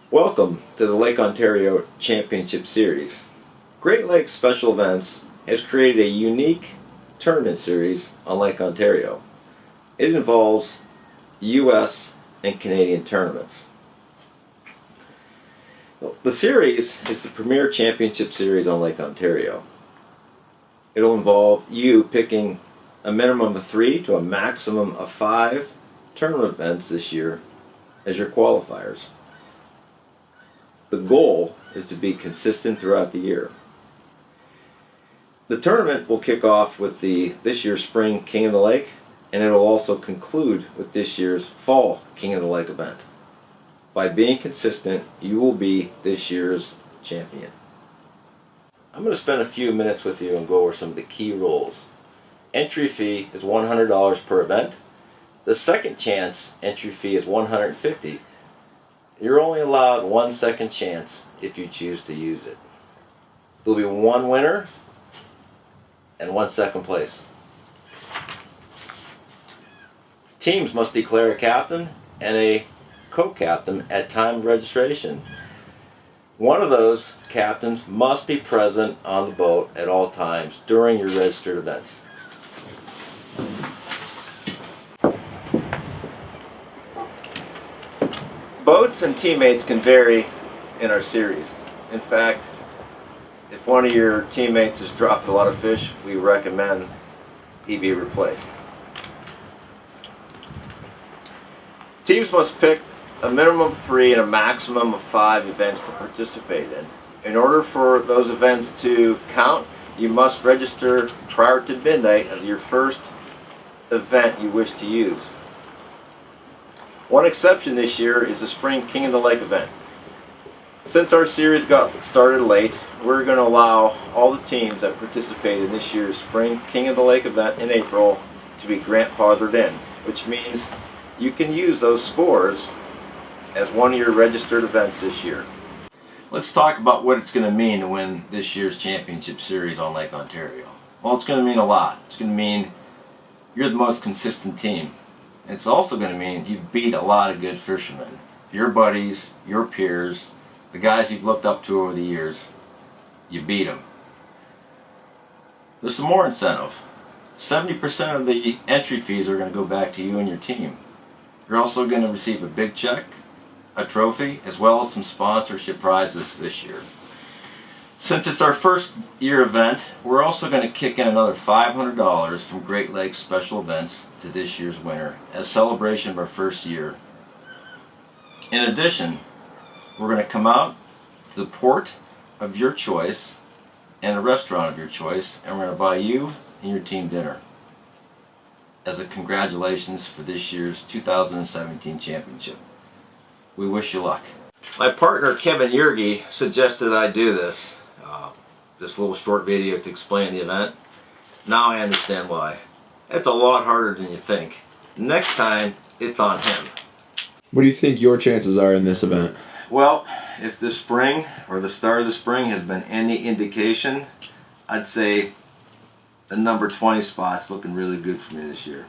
Welcome to the Lake Ontario Championship Series. Great Lakes Special Events has created a unique tournament series on Lake Ontario. It involves U.S. and Canadian tournaments. The series is the premier championship series on Lake Ontario. It'll involve you picking a minimum of 3 to a maximum of 5 tournament events this year as your qualifiers. The goal is to be consistent throughout the year. The tournament will kick off with this year's Spring King of the Lake, and it will also conclude with this year's Fall King of the Lake event. By being consistent, you will be this year's champion. I'm going to spend a few minutes with you and go over some of the key rules. Entry fee is $100 per event. The second chance entry fee is $150. You're only allowed 1 second chance if you choose to use it. There'll be 1 winner and 1 second place. Teams must declare a captain and a co-captain at time of registration. One of those captains must be present on the boat at all times during your registered events. Boats and teammates can vary in our series. In fact, if one of your teammates has dropped a lot of fish, we recommend he be replaced. Teams must pick a minimum of 3 and a maximum of 5 events to participate in. In order for those events to count, you must register prior to midnight of your first event you wish to use. One exception this year is the Spring King of the Lake event. Since our series got started late, we're going to allow all the teams that participate in this year's Spring King of the Lake event in April to be grandfathered in, which means you can use those scores as one of your registered events this year. Let's talk about what it's going to mean to win this year's championship series on Lake Ontario. Well, it's going to mean a lot. It's going to mean you're the most consistent team. It's also going to mean you've beat a lot of good fishermen. Your buddies, your peers, the guys you've looked up to over the years, you beat them. There's some more incentive. 70% of the entry fees are going to go back to you and your team. You're also going to receive a big check, a trophy, as well as some sponsorship prizes this year. Since it's our first year event, we're also going to kick in another $500 from Great Lakes Special Events to this year's winner as celebration of our first year. In addition, we're going to come out to the port of your choice and a restaurant of your choice, and we're going to buy you and your team dinner as a congratulations for this year's 2017 championship. We wish you luck. My partner Kevin Yergi suggested I do this little short video to explain the event. Now I understand why. It's a lot harder than you think. Next time, it's on him. What do you think your chances are in this event? Well, if the spring or the start of the spring has been any indication, I'd say the number 20 spot's looking really good for me this year.